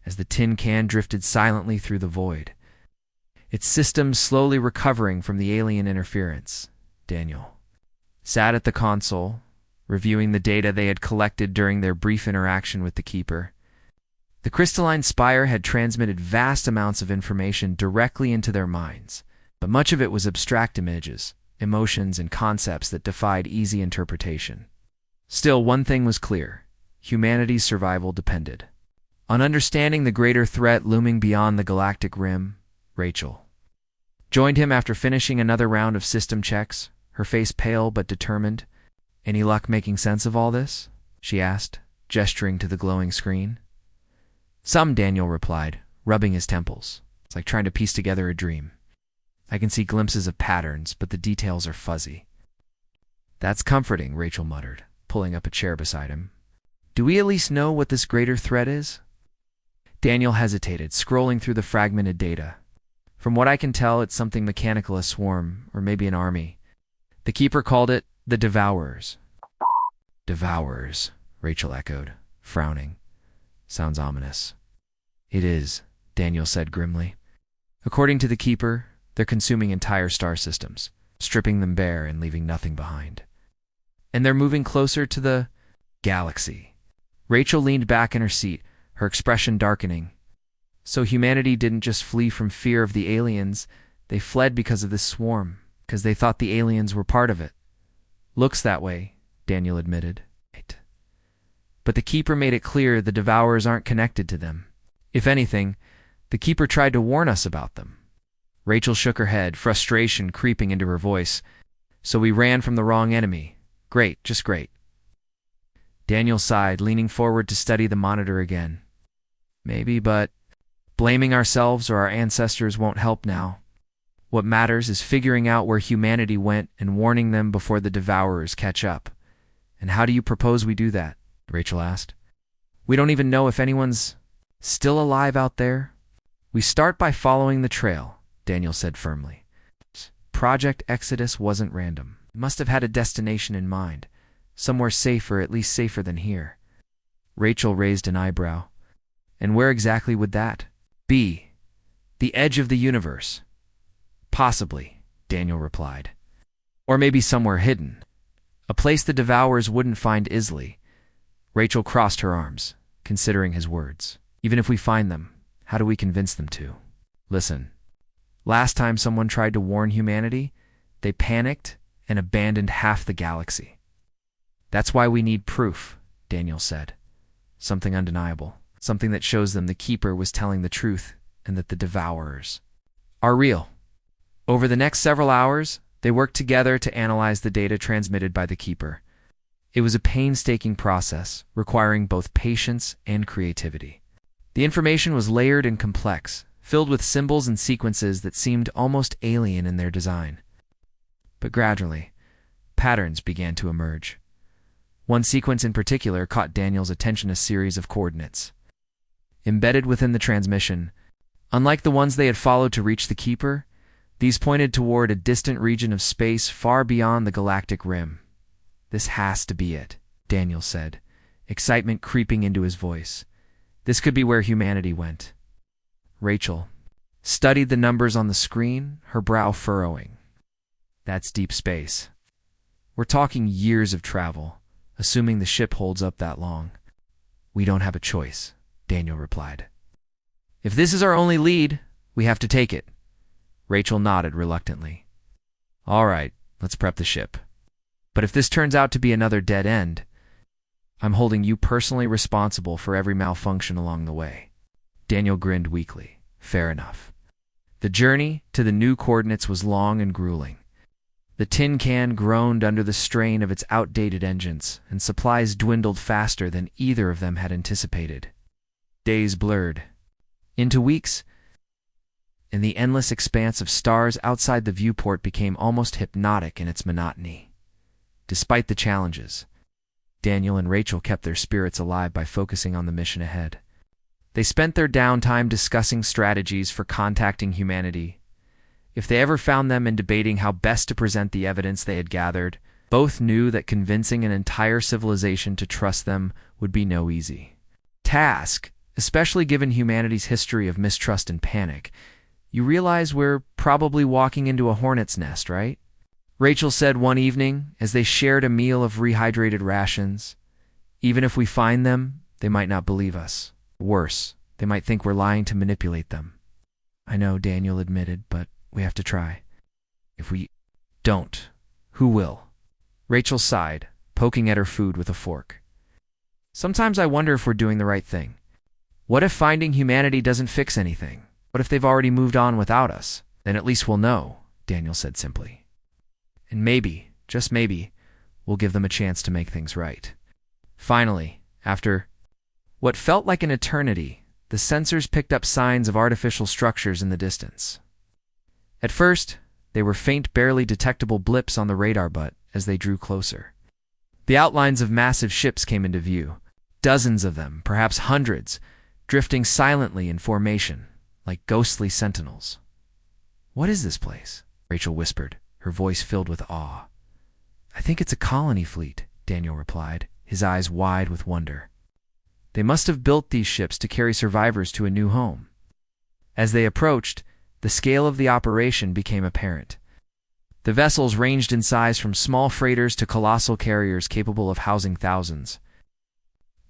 As the tin can drifted silently through the void, its systems slowly recovering from the alien interference, Daniel sat at the console, reviewing the data they had collected during their brief interaction with the Keeper. The crystalline spire had transmitted vast amounts of information directly into their minds, but much of it was abstract images, emotions, and concepts that defied easy interpretation. Still, one thing was clear: humanity's survival depended on understanding the greater threat looming beyond the galactic rim. Rachel joined him after finishing another round of system checks, her face pale but determined. "Any luck making sense of all this?" she asked, gesturing to the glowing screen. "Some," Daniel replied, rubbing his temples. "It's like trying to piece together a dream. I can see glimpses of patterns, but the details are fuzzy." "That's comforting," Rachel muttered, pulling up a chair beside him. "Do we at least know what this greater threat is?" Daniel hesitated, scrolling through the fragmented data. "From what I can tell, it's something mechanical, a swarm, or maybe an army. The Keeper called it the Devourers." "Devourers," Rachel echoed, frowning. "Sounds ominous." "It is," Daniel said grimly. "According to the Keeper, they're consuming entire star systems, stripping them bare and leaving nothing behind. And they're moving closer to the galaxy." Rachel leaned back in her seat, her expression darkening. "So humanity didn't just flee from fear of the aliens, they fled because of this swarm, because they thought the aliens were part of it." "Looks that way," Daniel admitted. "Right. But the Keeper made it clear the Devourers aren't connected to them. If anything, the Keeper tried to warn us about them." Rachel shook her head, frustration creeping into her voice. "So we ran from the wrong enemy. Great, just great." Daniel sighed, leaning forward to study the monitor again. "Maybe, but blaming ourselves or our ancestors won't help now. What matters is figuring out where humanity went and warning them before the Devourers catch up." "And how do you propose we do that?" Rachel asked. "We don't even know if anyone's still alive out there." "We start by following the trail," Daniel said firmly. "Project Exodus wasn't random. Must have had a destination in mind. Somewhere safer, at least safer than here. Rachel raised an eyebrow. And where exactly would that be? The edge of the universe. Possibly, Daniel replied. Or maybe somewhere hidden. A place the devourers wouldn't find easily. Rachel crossed her arms, considering his words. Even if we find them, how do we convince them to? Listen, last time someone tried to warn humanity, they panicked and abandoned half the galaxy. That's why we need proof, Daniel said. Something undeniable. Something that shows them the Keeper was telling the truth and that the devourers are real. Over the next several hours, they worked together to analyze the data transmitted by the Keeper. It was a painstaking process, requiring both patience and creativity. The information was layered and complex, filled with symbols and sequences that seemed almost alien in their design. But gradually, patterns began to emerge. One sequence in particular caught Daniel's attention: a series of coordinates. Embedded within the transmission, unlike the ones they had followed to reach the Keeper, these pointed toward a distant region of space far beyond the galactic rim. This has to be it, Daniel said, excitement creeping into his voice. This could be where humanity went. Rachel studied the numbers on the screen, her brow furrowing. That's deep space. We're talking years of travel, assuming the ship holds up that long. We don't have a choice, Daniel replied. If this is our only lead, we have to take it. Rachel nodded reluctantly. All right, let's prep the ship. But if this turns out to be another dead end, I'm holding you personally responsible for every malfunction along the way. Daniel grinned weakly. Fair enough. The journey to the new coordinates was long and grueling. The tin can groaned under the strain of its outdated engines, and supplies dwindled faster than either of them had anticipated. Days blurred into weeks, and the endless expanse of stars outside the viewport became almost hypnotic in its monotony. Despite the challenges, Daniel and Rachel kept their spirits alive by focusing on the mission ahead. They spent their downtime discussing strategies for contacting humanity. If they ever found them, in debating how best to present the evidence they had gathered. Both knew that convincing an entire civilization to trust them would be no easy task, especially given humanity's history of mistrust and panic. You realize we're probably walking into a hornet's nest, right? Rachel said one evening as they shared a meal of rehydrated rations. Even if we find them, they might not believe us. Worse, they might think we're lying to manipulate them. I know, Daniel admitted, but we have to try. If we don't, who will? Rachel sighed, poking at her food with a fork. Sometimes I wonder if we're doing the right thing. What if finding humanity doesn't fix anything? What if they've already moved on without us? Then at least we'll know, Daniel said simply. And maybe, just maybe, we'll give them a chance to make things right. Finally, after what felt like an eternity, the sensors picked up signs of artificial structures in the distance. At first, they were faint, barely detectable blips on the radar, but as they drew closer, the outlines of massive ships came into view. Dozens of them, perhaps hundreds, drifting silently in formation, like ghostly sentinels. What is this place? Rachel whispered, her voice filled with awe. I think it's a colony fleet, Daniel replied, his eyes wide with wonder. They must have built these ships to carry survivors to a new home. As they approached, the scale of the operation became apparent. The vessels ranged in size from small freighters to colossal carriers capable of housing thousands.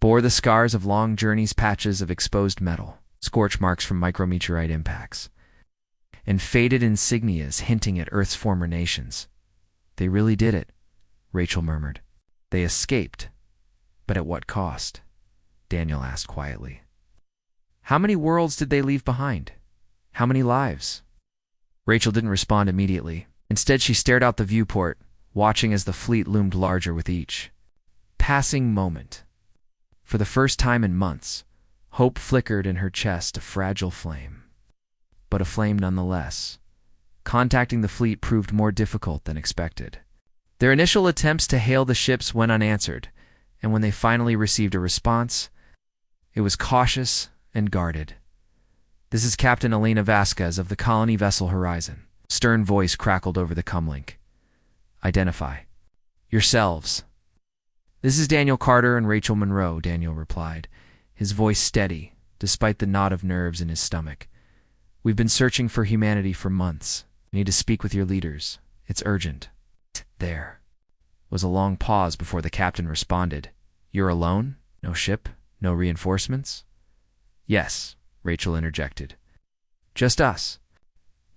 Bore the scars of long journeys, patches of exposed metal, scorch marks from micrometeorite impacts, and faded insignias hinting at Earth's former nations. They really did it, Rachel murmured. They escaped. But at what cost? Daniel asked quietly. How many worlds did they leave behind? How many lives? Rachel didn't respond immediately. Instead, she stared out the viewport, watching as the fleet loomed larger with each passing moment. For the first time in months, hope flickered in her chest, a fragile flame. But a flame nonetheless. Contacting the fleet proved more difficult than expected. Their initial attempts to hail the ships went unanswered, and when they finally received a response, it was cautious and guarded. This is Captain Elena Vasquez of the colony vessel Horizon. Stern voice crackled over the comlink. Identify yourselves. This is Daniel Carter and Rachel Monroe, Daniel replied, his voice steady, despite the knot of nerves in his stomach. We've been searching for humanity for months. We need to speak with your leaders. It's urgent. There was a long pause before the captain responded. You're alone? No ship? No reinforcements? Yes, Rachel interjected. Just us.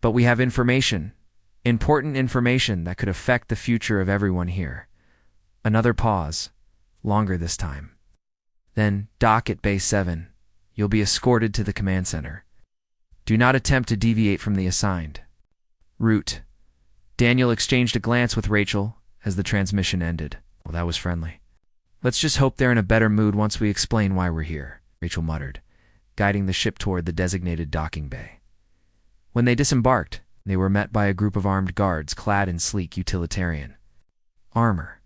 But we have information. Important information that could affect the future of everyone here. Another pause. Longer this time. Then, dock at Base 7. You'll be escorted to the command center. Do not attempt to deviate from the assigned route. Daniel exchanged a glance with Rachel as the transmission ended. Well, that was friendly. Let's just hope they're in a better mood once we explain why we're here, Rachel muttered, guiding the ship toward the designated docking bay. When they disembarked, they were met by a group of armed guards clad in sleek utilitarian armor.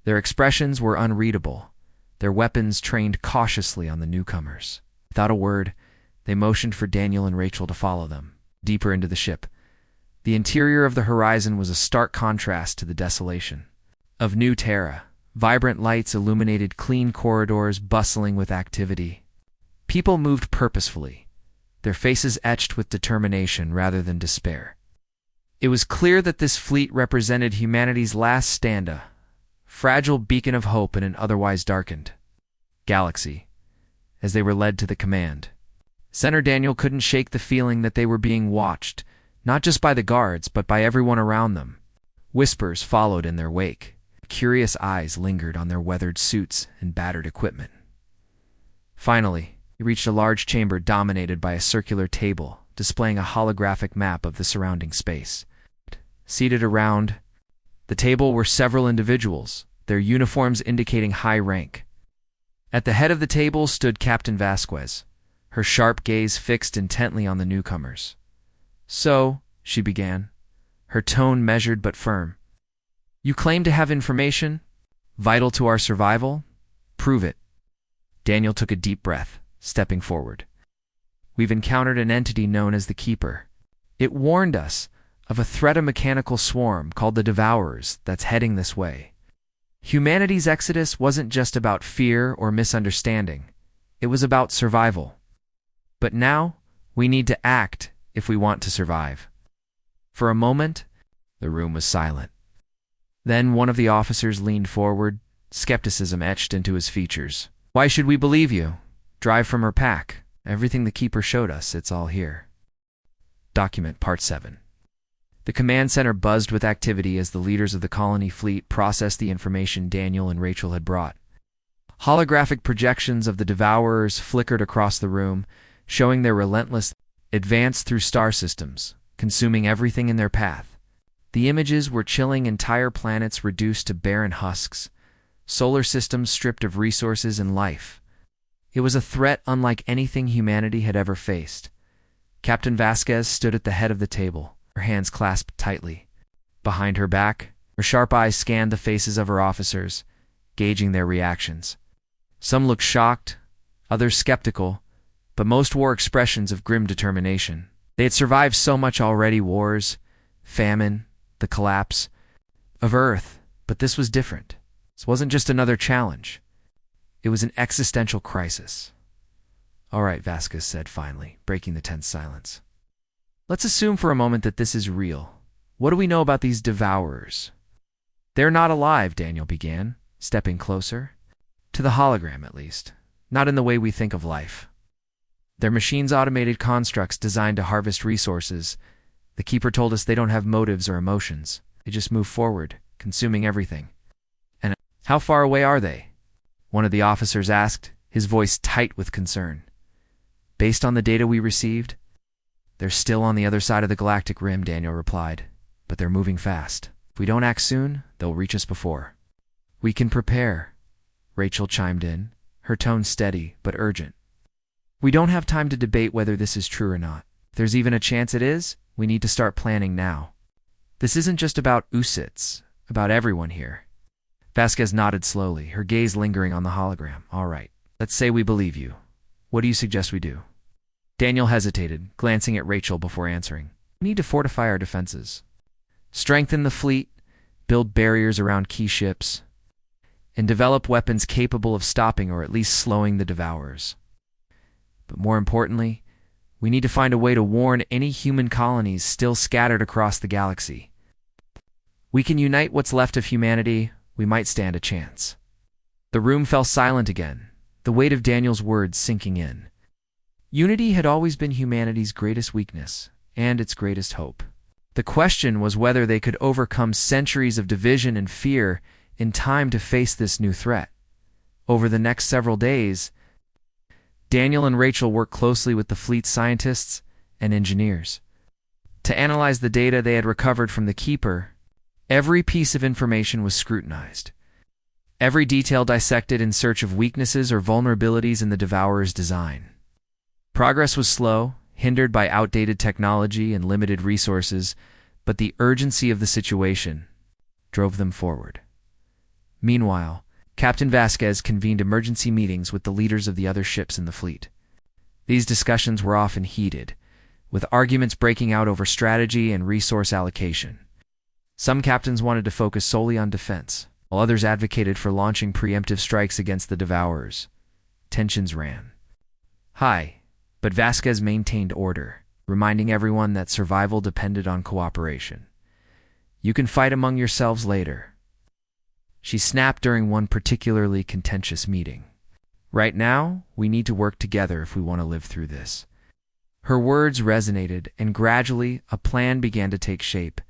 Their expressions were unreadable, their weapons trained cautiously on the newcomers. Without a word, they motioned for Daniel and Rachel to follow them, deeper into the ship. The interior of the horizon was a stark contrast to the desolation of New Terra. Vibrant lights illuminated clean corridors bustling with activity. People moved purposefully, their faces etched with determination rather than despair. It was clear that this fleet represented humanity's last stand-a, fragile beacon of hope in an otherwise darkened galaxy. As they were led to the command center, Daniel couldn't shake the feeling that they were being watched, not just by the guards, but by everyone around them. Whispers followed in their wake. Curious eyes lingered on their weathered suits and battered equipment. Finally, he reached a large chamber dominated by a circular table, displaying a holographic map of the surrounding space. Seated around the table were several individuals, their uniforms indicating high rank. At the head of the table stood Captain Vasquez, her sharp gaze fixed intently on the newcomers. So, she began, her tone measured but firm. You claim to have information vital to our survival? Prove it. Daniel took a deep breath, stepping forward. We've encountered an entity known as the Keeper. It warned us of a threat, a mechanical swarm called the Devourers that's heading this way. Humanity's exodus wasn't just about fear or misunderstanding. It was about survival. But now, we need to act if we want to survive. For a moment, the room was silent. Then one of the officers leaned forward, skepticism etched into his features. Why should we believe you? Drive from her pack. Everything the Keeper showed us, it's all here. Document Part 7. The command center buzzed with activity as the leaders of the colony fleet processed the information Daniel and Rachel had brought. Holographic projections of the Devourers flickered across the room, showing their relentless advance through star systems, consuming everything in their path. The images were chilling entire planets reduced to barren husks, solar systems stripped of resources and life. It was a threat unlike anything humanity had ever faced. Captain Vasquez stood at the head of the table, her hands clasped tightly. Behind her back, her sharp eyes scanned the faces of her officers, gauging their reactions. Some looked shocked, others skeptical, but most wore expressions of grim determination. They had survived so much already: wars, famine, the collapse of Earth. But this was different. This wasn't just another challenge. It was an existential crisis. All right, Vasquez said finally, breaking the tense silence. Let's assume for a moment that this is real. What do we know about these Devourers? They're not alive, Daniel began, stepping closer. To the hologram, at least. Not in the way we think of life. They're machines, automated constructs designed to harvest resources. The Keeper told us they don't have motives or emotions. They just move forward, consuming everything. And how far away are they? One of the officers asked, his voice tight with concern. Based on the data we received, they're still on the other side of the galactic rim, Daniel replied. But they're moving fast. If we don't act soon, they'll reach us before we can prepare, Rachel chimed in, her tone steady but urgent. We don't have time to debate whether this is true or not. If there's even a chance it is, we need to start planning now. This isn't just about Usits, about everyone here. Vasquez nodded slowly, her gaze lingering on the hologram. All right, let's say we believe you. What do you suggest we do? Daniel hesitated, glancing at Rachel before answering. We need to fortify our defenses. Strengthen the fleet, build barriers around key ships, and develop weapons capable of stopping or at least slowing the Devourers. But more importantly, we need to find a way to warn any human colonies still scattered across the galaxy. We can unite what's left of humanity, we might stand a chance. The room fell silent again, the weight of Daniel's words sinking in. Unity had always been humanity's greatest weakness, and its greatest hope. The question was whether they could overcome centuries of division and fear in time to face this new threat. Over the next several days, Daniel and Rachel worked closely with the fleet's scientists and engineers to analyze the data they had recovered from the Keeper. Every piece of information was scrutinized, every detail dissected in search of weaknesses or vulnerabilities in the Devourer's design. Progress was slow, hindered by outdated technology and limited resources, but the urgency of the situation drove them forward. Meanwhile, Captain Vasquez convened emergency meetings with the leaders of the other ships in the fleet. These discussions were often heated, with arguments breaking out over strategy and resource allocation. Some captains wanted to focus solely on defense, while others advocated for launching preemptive strikes against the Devourers. Tensions ran high, but Vasquez maintained order, reminding everyone that survival depended on cooperation. "You can fight among yourselves later," she snapped during one particularly contentious meeting. "Right now, we need to work together if we want to live through this." Her words resonated, and gradually, a plan began to take shape.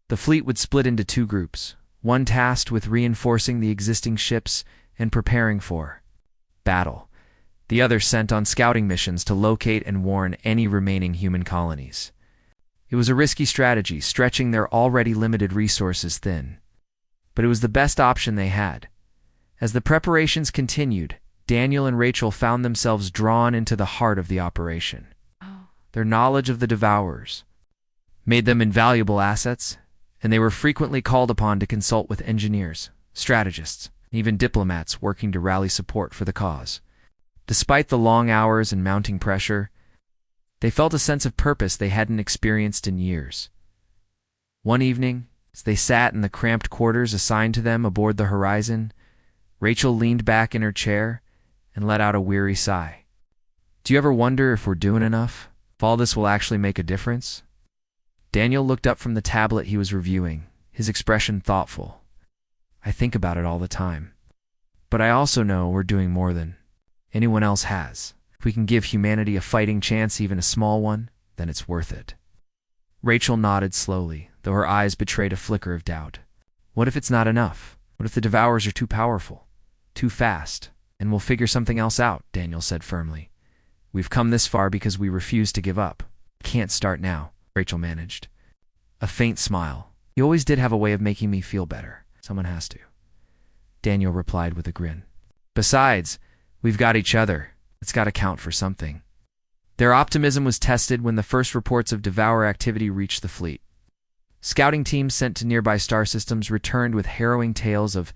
The fleet would split into two groups, one tasked with reinforcing the existing ships and preparing for battle, the other sent on scouting missions to locate and warn any remaining human colonies. It was a risky strategy, stretching their already limited resources thin. But it was the best option they had. As the preparations continued, Daniel and Rachel found themselves drawn into the heart of the operation. Their knowledge of the Devourers made them invaluable assets, and they were frequently called upon to consult with engineers, strategists, and even diplomats working to rally support for the cause. Despite the long hours and mounting pressure, they felt a sense of purpose they hadn't experienced in years. One evening, as they sat in the cramped quarters assigned to them aboard the Horizon, Rachel leaned back in her chair and let out a weary sigh. "Do you ever wonder if we're doing enough? If all this will actually make a difference?" Daniel looked up from the tablet he was reviewing, his expression thoughtful. "I think about it all the time. But I also know we're doing more than anyone else has. If we can give humanity a fighting chance, even a small one, then it's worth it." Rachel nodded slowly, though her eyes betrayed a flicker of doubt. "What if it's not enough? What if the Devourers are too powerful, too fast, and we'll figure something else out?" Daniel said firmly. "We've come this far because we refuse to give up. Can't start now," Rachel managed. A faint smile. "You always did have a way of making me feel better. Someone has to." Daniel replied with a grin. "Besides, we've got each other. It's got to count for something." Their optimism was tested when the first reports of Devourer activity reached the fleet. Scouting teams sent to nearby star systems returned with harrowing tales of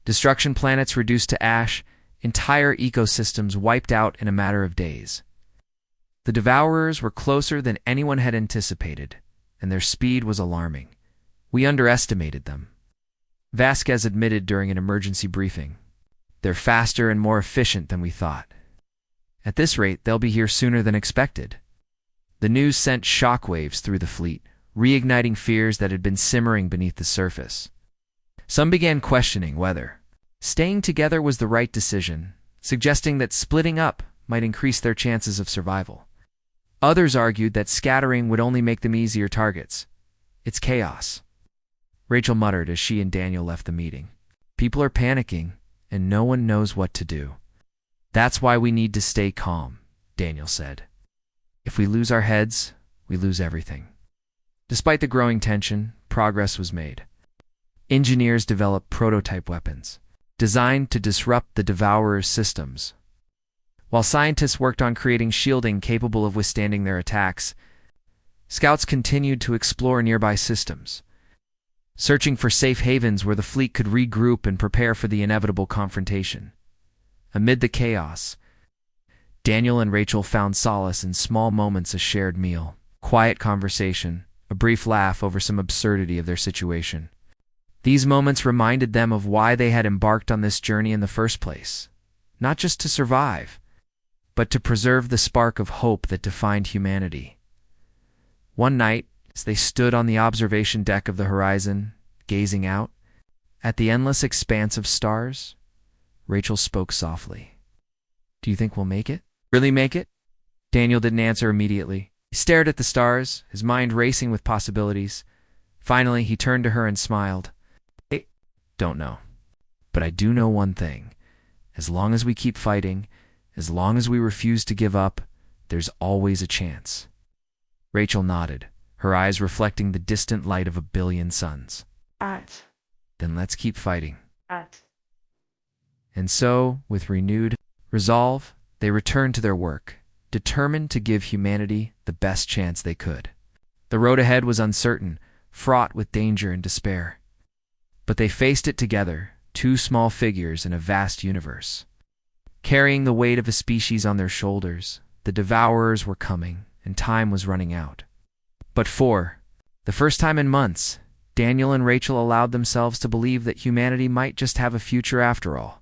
destruction, planets reduced to ash, entire ecosystems wiped out in a matter of days. The Devourers were closer than anyone had anticipated, and their speed was alarming. "We underestimated them," Vasquez admitted during an emergency briefing. "They're faster and more efficient than we thought. At this rate, they'll be here sooner than expected." The news sent shockwaves through the fleet, reigniting fears that had been simmering beneath the surface. Some began questioning whether staying together was the right decision, suggesting that splitting up might increase their chances of survival. Others argued that scattering would only make them easier targets. "It's chaos," Rachel muttered as she and Daniel left the meeting. "People are panicking, and no one knows what to do." "That's why we need to stay calm," Daniel said. "If we lose our heads, we lose everything." Despite the growing tension, progress was made. Engineers developed prototype weapons, designed to disrupt the Devourer's systems. While scientists worked on creating shielding capable of withstanding their attacks, scouts continued to explore nearby systems, searching for safe havens where the fleet could regroup and prepare for the inevitable confrontation. Amid the chaos, Daniel and Rachel found solace in small moments: a shared meal, quiet conversation, a brief laugh over some absurdity of their situation. These moments reminded them of why they had embarked on this journey in the first place. Not just to survive, but to preserve the spark of hope that defined humanity. One night, as they stood on the observation deck of the horizon, gazing out at the endless expanse of stars, Rachel spoke softly. "Do you think we'll make it? Really make it?" Daniel didn't answer immediately. He stared at the stars, his mind racing with possibilities. Finally, he turned to her and smiled. "I don't know. But I do know one thing. As long as we keep fighting, as long as we refuse to give up, there's always a chance." Rachel nodded, her eyes reflecting the distant light of a billion suns. "Then let's keep fighting." And so, with renewed resolve, they returned to their work, determined to give humanity the best chance they could. The road ahead was uncertain, fraught with danger and despair. But they faced it together, two small figures in a vast universe. Carrying the weight of a species on their shoulders, the devourers were coming, and time was running out. But for the first time in months, Daniel and Rachel allowed themselves to believe that humanity might just have a future after all.